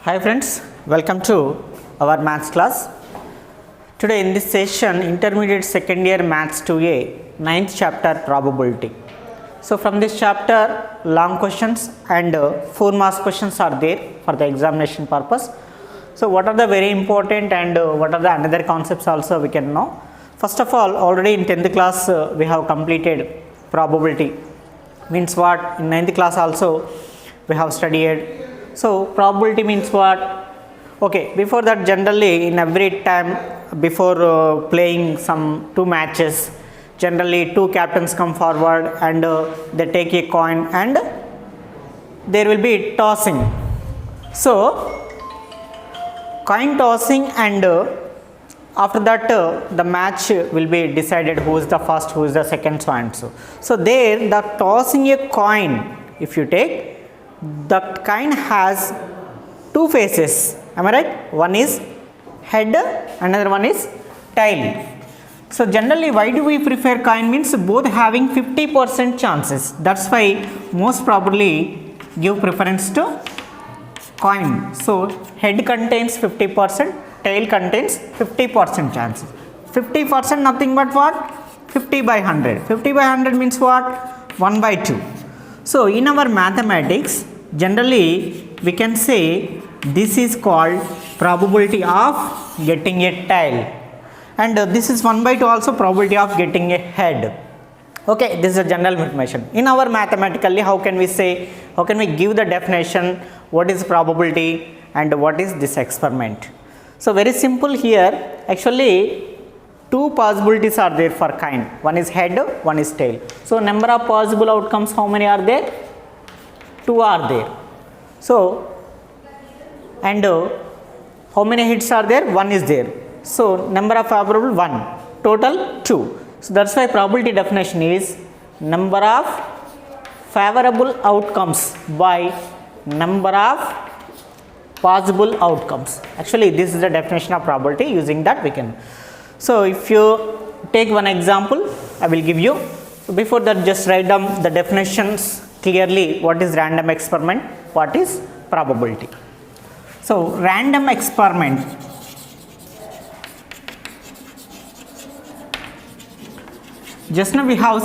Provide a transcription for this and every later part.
Hi friends, welcome to our maths class. Today in this session, intermediate second year maths 2A, 9th chapter probability. So from this chapter, long questions and 4 marks questions are there for the examination purpose. So what are the very important and what are the another concepts also we can know. First of all, already in 10th class we have completed probability. Means what? In 9th class also we have studied. So probability means what? Okay, before that generally in every time before playing some 2 matches, generally 2 captains come forward and they take a coin and there will be tossing. So coin tossing and after that the match will be decided who is the first, who is the second, so and so. So there the tossing a coin, if you take, the coin has 2 faces, am I right? One is head, another one is tail. So generally why do we prefer coin? Means both having 50% chances. That's why most probably give preference to coin. So head contains 50%, tail contains 50% chances. 50% nothing but what? 50 by 100. 50 by 100 means what? 1 by 2. So in our mathematics, generally we can say this is called probability of getting a tail, and this is 1 by 2 also probability of getting a head. Okay, this is a general information. In our mathematically, how can we say, how can we give the definition, what is probability and what is this experiment? So very simple here, actually 2 possibilities are there for coin. One is head, one is tail. So number of possible outcomes, how many are there? 2 are there. So and how many heads are there? 1 is there. So number of favorable 1, total 2. So that's why probability definition is number of favorable outcomes by number of possible outcomes. Actually this is the definition of probability. Using that we can. So if you take one example, I will give you. So before that, just write down the definitions clearly. What is random experiment? What is probability? So random experiment just now we have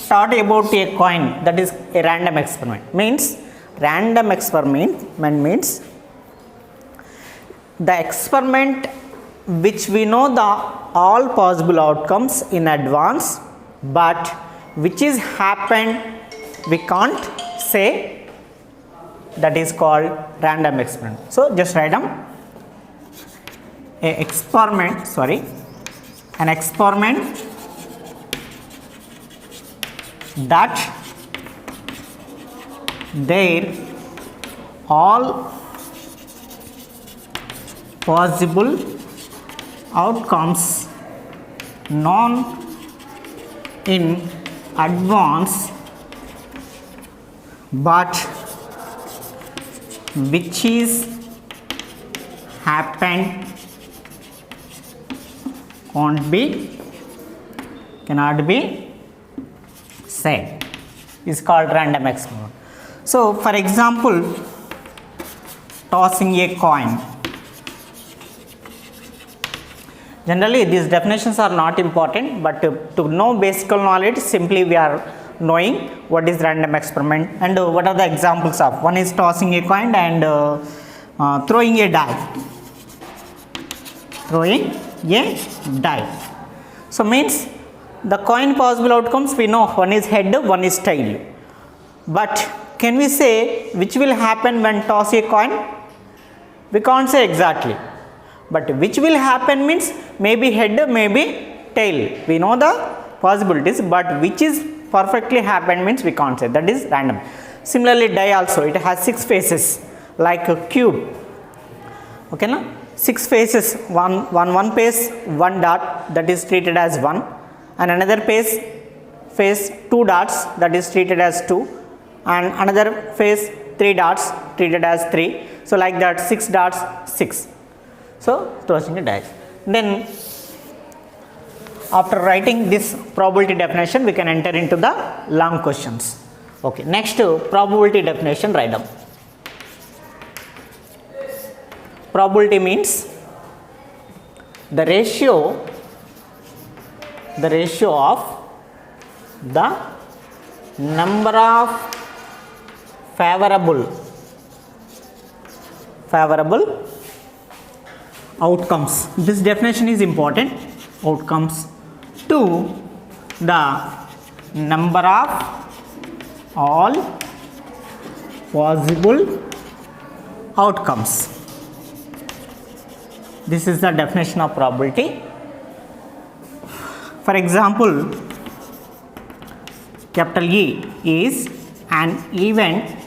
taught about a coin, that is a random experiment. Means random experiment means the experiment which we know the all possible outcomes in advance, but which is happened we can't say, that is called random experiment. So just write down an experiment that there all possible outcomes known in advance, but which is happened cannot be said, is called random experiment. So for example, tossing a coin. Generally these definitions are not important, but to know basic knowledge, simply we are knowing what is random experiment and what are the examples of. One is tossing a coin and throwing a die. So means the coin possible outcomes we know, one is head, one is tail. But can we say which will happen when toss a coin? We can't say exactly. But which will happen means maybe head, maybe tail. We know the possibilities, but which is perfectly happened means we can't say, that is random. Similarly die also, it has 6 faces like a cube. Okay, na? 6 faces, one face, 1 dot, that is treated as 1, and another face 2 dots, that is treated as 2, and another face 3 dots, treated as 3. So like that 6 dots, 6. So tossing a die. Then after writing this probability definition, we can enter into the long questions. Okay, next probability definition, write down. Probability means the ratio of the number of favorable outcomes. This definition is important. Outcomes to the number of all possible outcomes. This is the definition of probability. For example, capital E is an event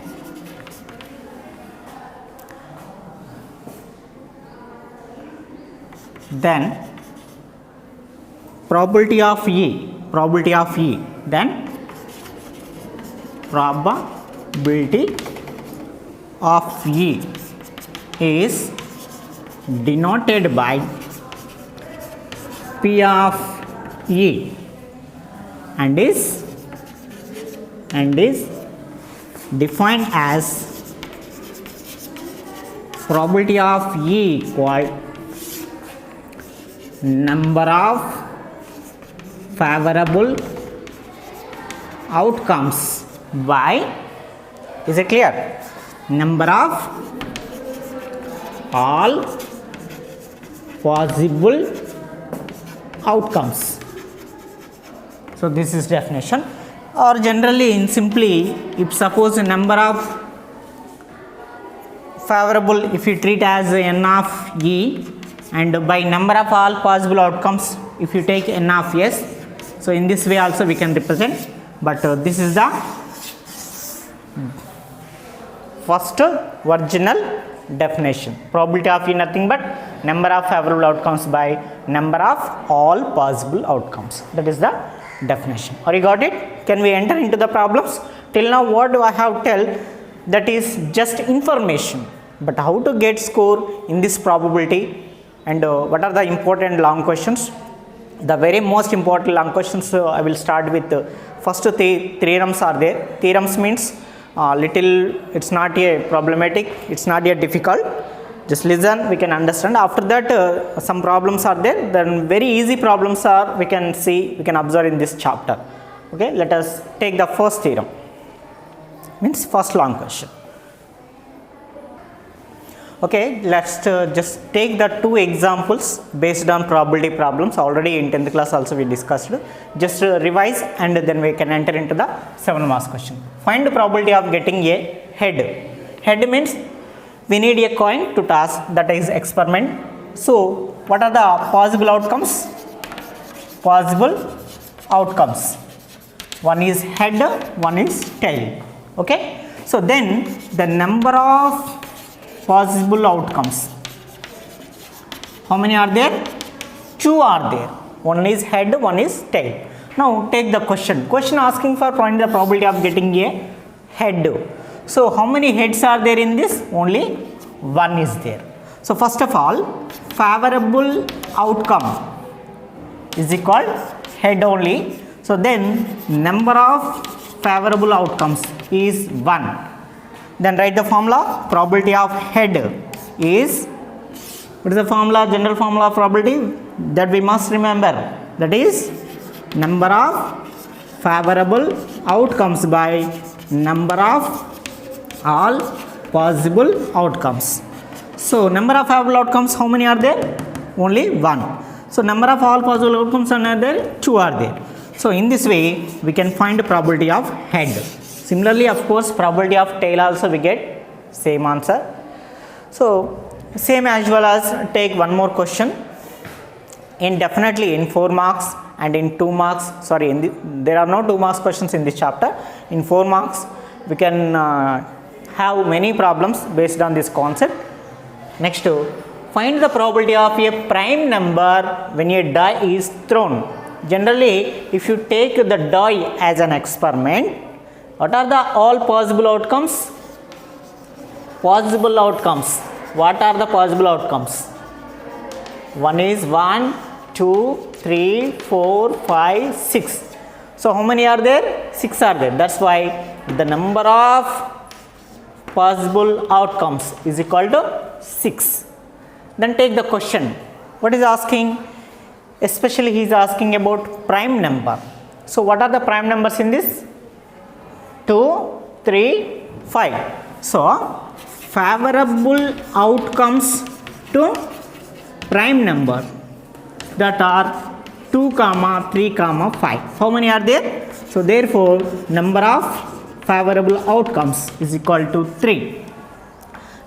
then probability of E, then probability of E is denoted by P of E and is defined as probability of E equal number of favorable outcomes by, is it clear, number of all possible outcomes. So this is definition. Or generally in simply, if suppose a number of favorable, if you treat as n of E, and by number of all possible outcomes if you take n of s, so in this way also we can represent, but this is the first original definition. Probability of E nothing but number of favorable outcomes by number of all possible outcomes. That is the definition. Or you got it? Can we enter into the problems? Till now what do I have tell? That is just information, but how to get score in this probability, and what are the important long questions? The very most important long questions I will start with. First theorems are there. Theorems means little, it's not a problematic, it's not a difficult, just listen, we can understand. After that some problems are there, then very easy problems are we can see, we can observe in this chapter. Okay, let us take the first theorem, means first long question. Okay, let's just take the two examples based on probability problems. Already in 10th class also we discussed. Just revise and then we can enter into the 7 marks question. Find the probability of getting a head. Head means we need a coin to toss, that is experiment. So what are the possible outcomes? One is head, one is tail. Okay, so then the number of possible outcomes, how many are there? 2 are there. One is head, one is tail. Now take the question asking for find the probability of getting a head. So how many heads are there in this? Only one is there. So first of all, favorable outcome is equal head only. So then number of favorable outcomes is 1. Then write the formula. Probability of head is, what is the formula, general formula of probability that we must remember? That is number of favorable outcomes by number of all possible outcomes. So number of favorable outcomes, how many are there? Only 1. So number of all possible outcomes are there? 2 are there. So in this way we can find the probability of head. Similarly, of course, probability of tail also we get same answer. So same as well as take one more question. In definitely in 4 marks and in 2 marks, sorry, there are no 2 marks questions in this chapter. In 4 marks we can have many problems based on this concept. Next, find the probability of a prime number when a die is thrown. Generally, if you take the die as an experiment, what are the all possible outcomes? What are the possible outcomes? One is 1, 2, 3, 4, 5, 6. So how many are there? 6 are there. That's why the number of possible outcomes is equal to 6. Then take the question. What is asking? Especially he is asking about prime number. So what are the prime numbers in this? 2, 3, 5. So favorable outcomes to prime number that are 2, 3, 5. How many are there? So therefore number of favorable outcomes is equal to 3.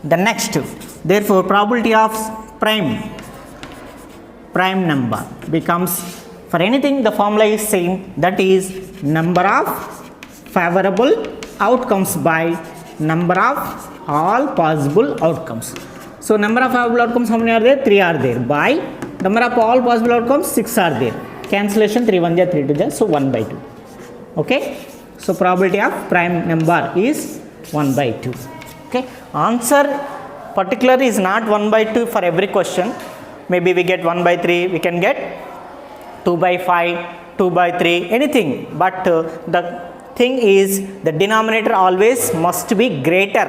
The next, therefore probability of prime number becomes, for anything the formula is same, that is number of favorable outcomes by number of all possible outcomes. So number of favorable outcomes, how many are there? 3 are there, by number of all possible outcomes, 6 are there. Cancellation, 3 1 3 2, so 1 by 2. Okay, so probability of prime number is 1 by 2. Okay, answer particular is not 1 by 2 for every question. Maybe we get 1 by 3, we can get 2 by 5, 2 by 3, anything. But the thing is, the denominator always must be greater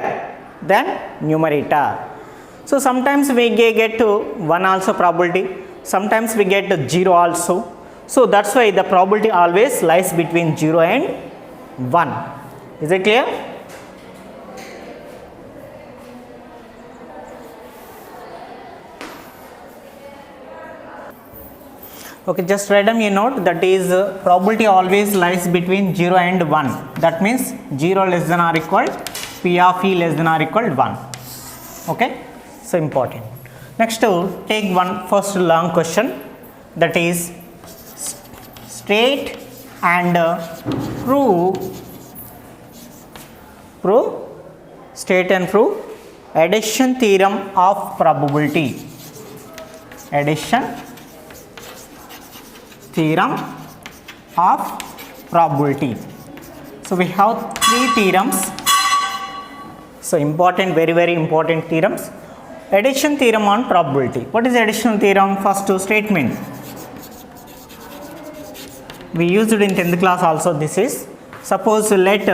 than numerator. So sometimes we get to 1 also probability, sometimes we get 0 also. So that's why the probability always lies between 0 and 1. Is it clear? Okay, just write down a note, that is probability always lies between 0 and 1. That means 0 less than or equal, P of E less than or equal 1. Okay, so important. Next, take one first long question, that is state and prove addition theorem of probability. Addition theorem of probability. So we have 3 theorems. So important, very very important theorems. Addition theorem on probability. What is addition theorem? First statement. We used it in 10th class also. This is, suppose let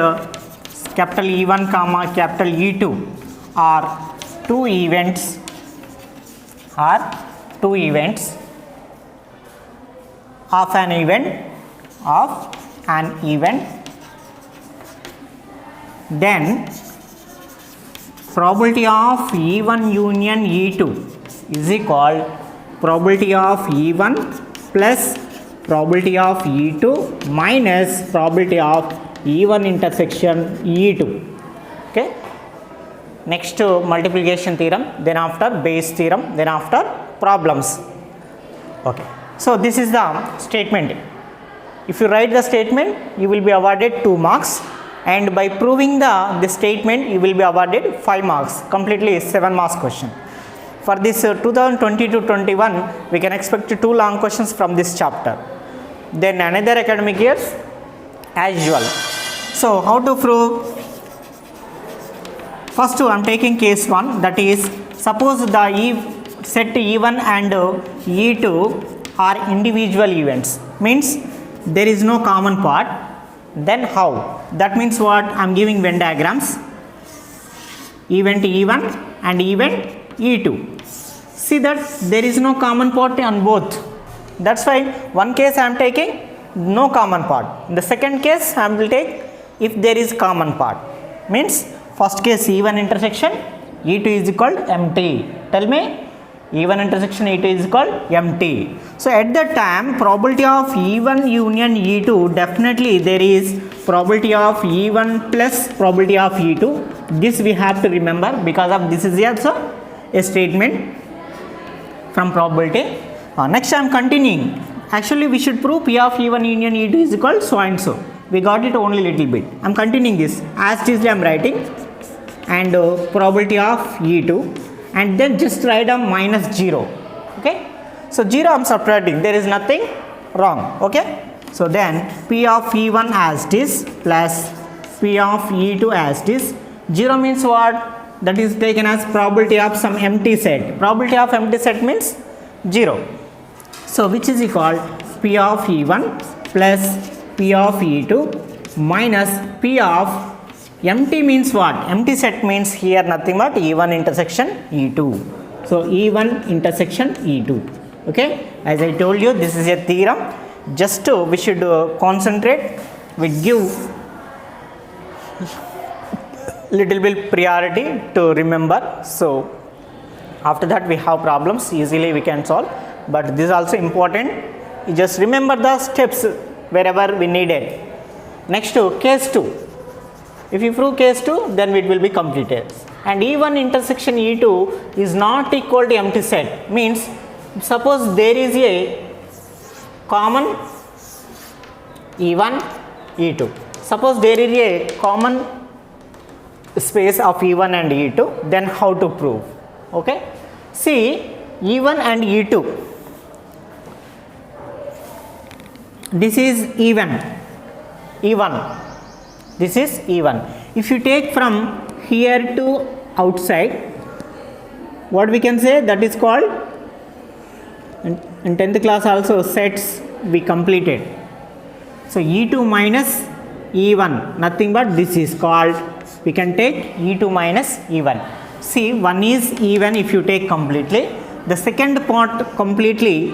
capital E1 comma capital E2 are two events of an event, then probability of E1 union E2 is equal probability of E1 plus probability of E2 minus probability of E1 intersection E2. Okay. Next multiplication theorem, then after Bayes theorem, then after problems. Okay. So this is the statement. If you write the statement, you will be awarded 2 marks, and by proving the statement, you will be awarded 5 marks. Completely 7 marks question. For this 2020-21, we can expect 2 long questions from this chapter. Then another academic years as usual. So how to prove? First I am taking case 1, that is, suppose the set E1 and E2 are individual events, means there is no common part. Then how? That means what? I am giving Venn diagrams, event E1 and event E2. See that there is no common part on both. That's why one case I am taking no common part. In the second case I will take if there is common part. Means first case E1 intersection E2 is equal empty. Tell me, E1 intersection E2 is equal empty. So at that time, probability of E1 union E2, definitely there is probability of E1 plus probability of E2. This we have to remember, because of this is also a statement from probability. Next I am continuing. Actually we should prove P of E1 union E2 is equal so and so. We got it only little bit. I am continuing this. As it is I am writing, and probability of E2, and then just write down minus 0. Okay. So 0 I am subtracting. There is nothing wrong. Okay. So then P of E1 as this plus P of E2 as this. 0 means what? That is taken as probability of some empty set. Probability of empty set means 0. So which is equal P of E1 plus P of E2 minus P of empty means what? Empty set means here nothing but E1 intersection E2. So E1 intersection E2. Okay, as I told you, this is a theorem. Just we should concentrate. We give little bit priority to remember. So after that we have problems, easily we can solve. But this is also important. You just remember the steps wherever we needed. Next to case 2. If you prove case 2, then it will be completed. And E1 intersection E2 is not equal to empty set. Means suppose there is a common E1, E2. Suppose there is a common space of E1 and E2, then how to prove? Okay. See, E1 and E2. This is E1. This is E1. If you take from here to outside, what we can say, that is called, in 10th class also sets we completed. So E2 minus E1, nothing but this is called, we can take E2 minus E1. See, one is E1 if you take completely. The second part completely,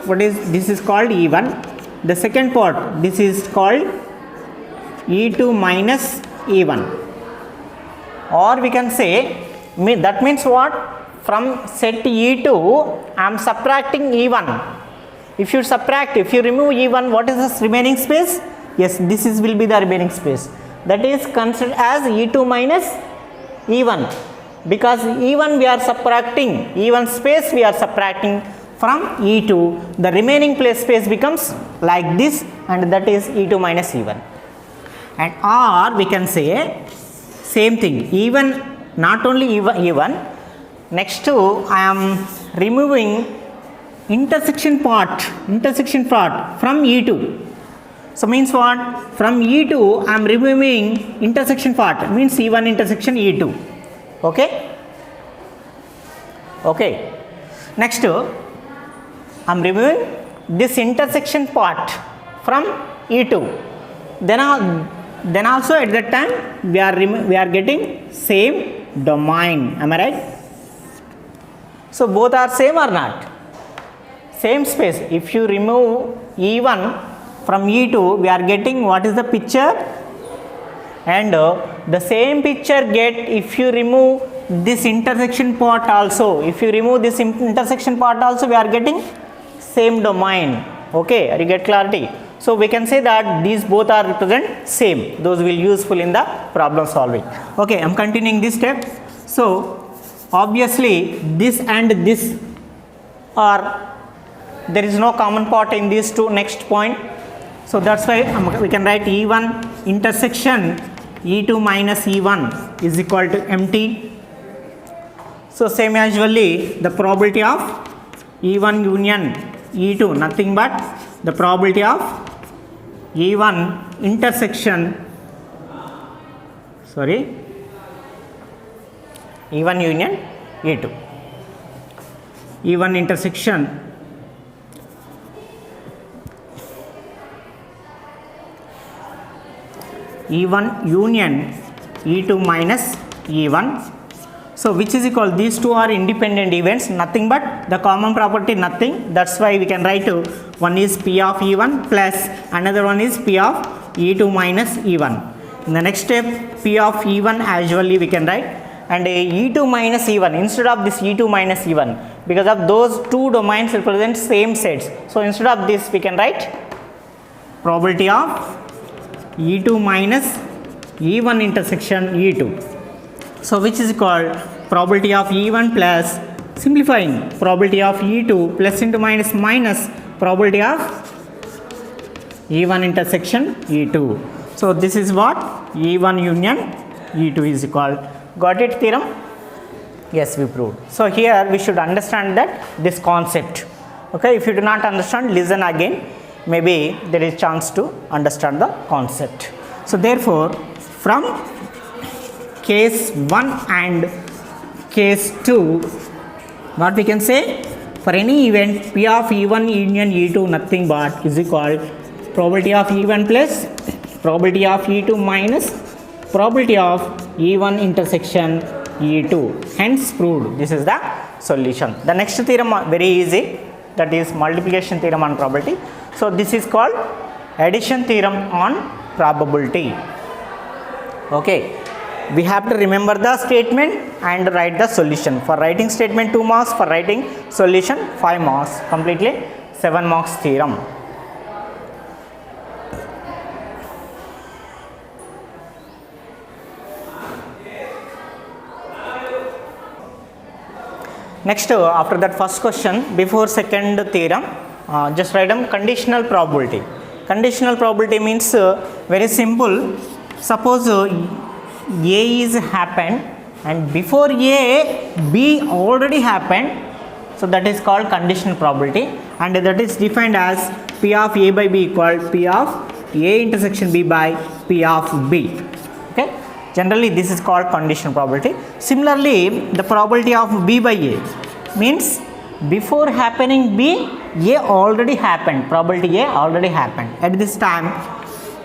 this is called E1. The second part, this is called E2 minus E1. Or we can say, that means what? From set E2, I am subtracting E1. If you remove E1, what is this remaining space? Yes, this will be the remaining space. That is considered as E2 minus E1. Because E1 we are subtracting, E1 space we are subtracting from E2. The remaining space becomes like this, and that is E2 minus E1. And or we can say same thing, E1, not only E1, next to I am removing intersection part from E2. So means what? From E2 I am removing intersection part, means E1 intersection E2. Okay. Next I am removing this intersection part from E2. Then also at that time we are getting same domain. Am I right? So both are same or not? Same space. If you remove E1 from E2, we are getting what is the picture? And the same picture get if you remove this intersection part also. If you remove this intersection part also, we are getting same domain. Okay, are you get clarity? So we can say that these both are represent same. Those will useful in the problem solving. Okay, I am continuing this step. So obviously this and this are, there is no common part in these two next point. So that's why we can write E1 intersection E2 minus E1 is equal to empty. So same as usually the probability of E1 union E2, nothing but the probability of E1 intersection, E1 union E2. E1 intersection E1 union E2 minus E1. So which is equal, these two are independent events, nothing but the common property nothing. That's why we can write one is P of E1 plus another one is P of E2 minus E1. In the next step, P of E1 as usually we can write, and E2 minus E1 instead of this E2 minus E1, because of those two domains represent same sets. So instead of this we can write probability of E2 minus E1 intersection E2. So which is called probability of E1 plus, simplifying, probability of E2 plus into minus probability of E1 intersection E2. So this is what E1 union E2 is equal. Got it theorem? Yes, we proved. So here we should understand that this concept. Okay, if you do not understand, listen again. Maybe there is chance to understand the concept. So therefore, from case 1 and case 2, what we can say, for any event P of E1 union E2 nothing but is equal probability of E1 plus probability of E2 minus probability of E1 intersection E2. Hence proved. This is the solution. The next theorem very easy, that is multiplication theorem on probability. So this is called addition theorem on probability. Okay, we have to remember the statement and write the solution. For writing statement 2 marks, for writing solution 5 marks, completely 7 marks theorem. Next, after that first question, before second theorem, just write down conditional probability. Conditional probability means very simple. Suppose A is happened and before A, B already happened. So that is called conditional probability, and that is defined as P of A by B equal P of A intersection B by P of B. Okay. Generally this is called conditional probability. Similarly, the probability of B by A means before happening B, A already happened. Probability A already happened. At this time,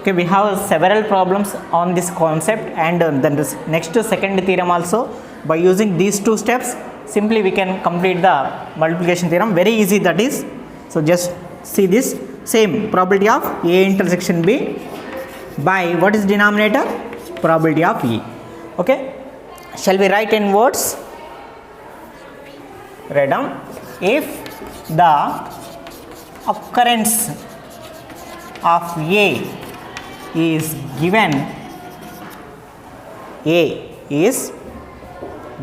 okay, we have several problems on this concept, and then this next second theorem also. By using these two steps, simply we can complete the multiplication theorem. Very easy that is. So just see this same probability of A intersection B by what is denominator? Probability of E. Okay, shall we write in words? Write down. If the occurrence of A is given, A is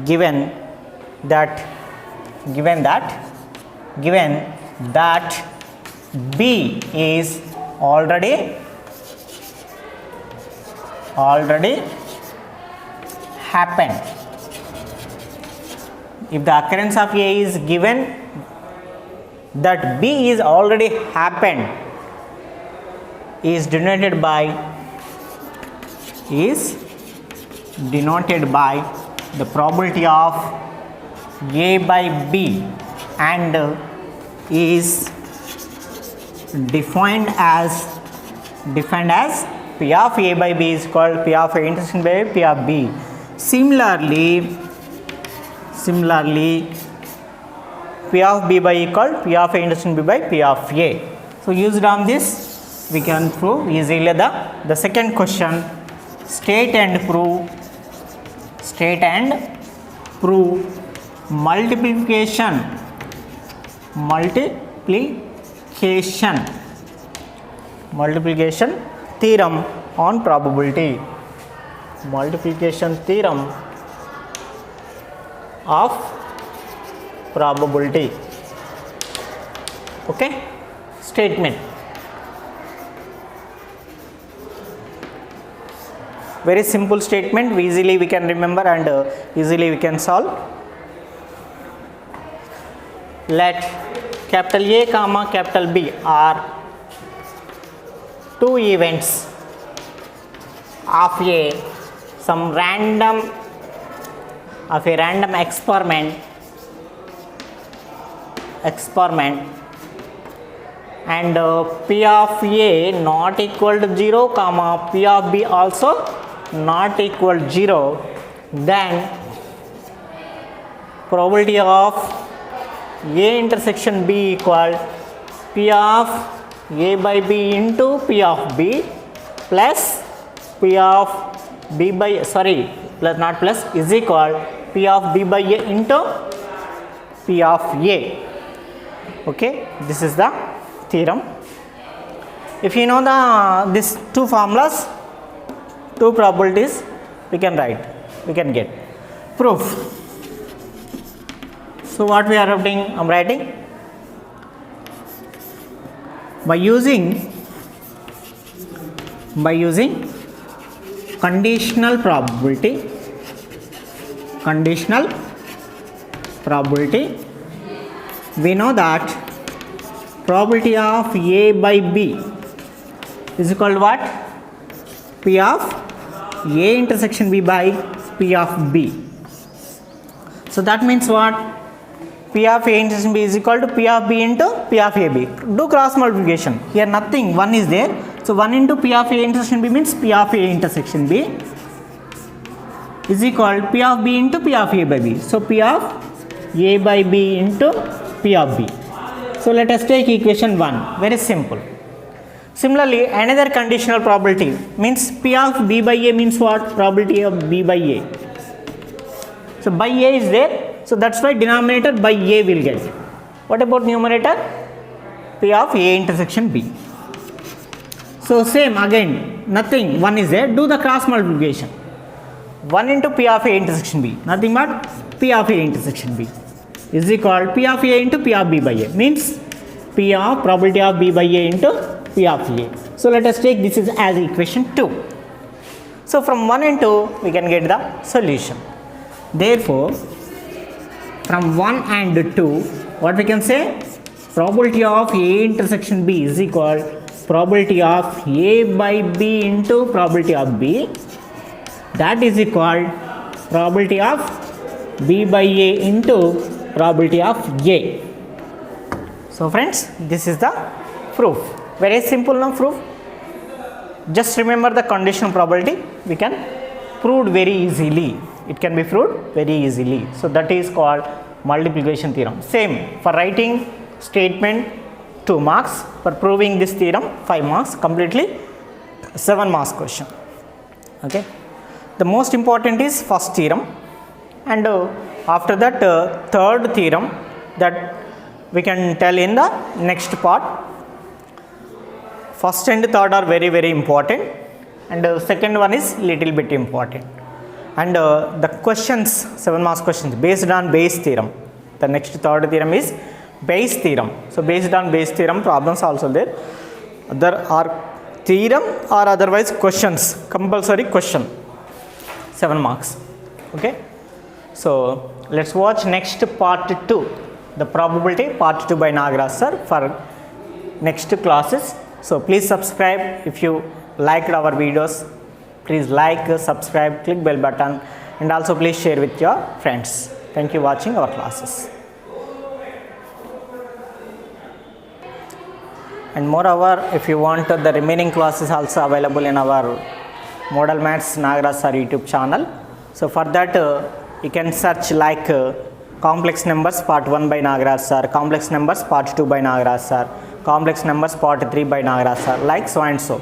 given that B is already happened. If the occurrence of A is given that B is already happened, is denoted by the probability of A by B, and is defined as P of A by B is called P of A intersection by P of B. Similarly, P of B by equal P of A intersection B by P of A. So used on this, we can prove easily the second question. State and prove multiplication theorem on probability. Multiplication theorem of probability. Okay, statement. Very simple statement, easily we can remember and easily we can solve. Let capital A comma capital B are two events of a random experiment, and P of A not equal to 0 comma P of B also not equal to 0, then probability of A intersection B equal P of A by B into P of B plus P of B by is equal P of B by A into P of A. Okay, this is the theorem. If you know these two formulas, two probabilities, we can get proof. So what we are writing? I am writing by using conditional probability. We know that probability of A by B is equal to what? P of A intersection B by P of B. So that means what? P of A intersection B is equal to P of B into P of AB. Do cross multiplication. Here nothing, 1 is there. So 1 into P of A intersection B means P of A intersection B is equal to P of B into P of A by B. So P of A by B into P of B. So let us take equation 1, very simple. Similarly, another conditional probability means P of B by A means what? Probability of B by A. So by A is there, so that's why denominator by A will get. What about numerator? P of A intersection B. So same again, nothing, 1 is there, do the cross multiplication. 1 into P of A intersection B, nothing but P of A intersection B is equal to P of A into P of B by A, means P of probability of B by A into P of A. So let us take this is as equation 2. So from 1 and 2 we can get the solution. Therefore from 1 and 2 what we can say? Probability of A intersection B is equal to probability of A by B into probability of B, that is equal to probability of B by A into probability of A. So friends, this is the proof. Very simple now proof. Just remember the conditional probability, we can prove very easily. It can be proved very easily. So that is called multiplication theorem. Same for writing statement 2 marks, for proving this theorem 5 marks, completely 7 marks question. Okay. The most important is first theorem, and after that third theorem that we can tell in the next part. First and third are very important, and second one is little bit important. And the questions, 7 marks questions based on Bayes theorem. The next third theorem is Bayes theorem. So based on Bayes theorem problems also there. There are theorem or otherwise questions, compulsory question, 7 marks. Okay. So let's watch next part 2, the probability part 2 by Nagaraj sir for next classes. So please subscribe if you liked our videos. Please like, subscribe, click bell button, and also please share with your friends. Thank you for watching our classes. And moreover, if you want the remaining classes also available in our Model Maths Nagaraj sir YouTube channel. So for that you can search like complex numbers part 1 by Nagaraj sir, complex numbers part 2 by Nagaraj sir, complex numbers part 3 by Nagaraj sir, like so and so.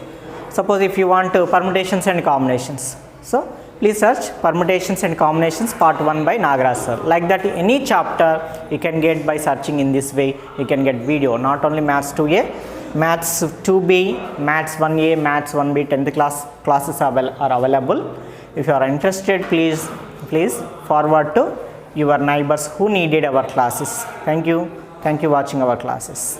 Suppose if you want permutations and combinations, so please search permutations and combinations part 1 by Nagaraj sir. Like that any chapter you can get by searching in this way. You can get video, not only Maths 2A, Maths 2B, Maths 1A, Maths 1B, 10th classes are available. If you are interested, please forward to your neighbors who needed our classes. Thank you watching our classes.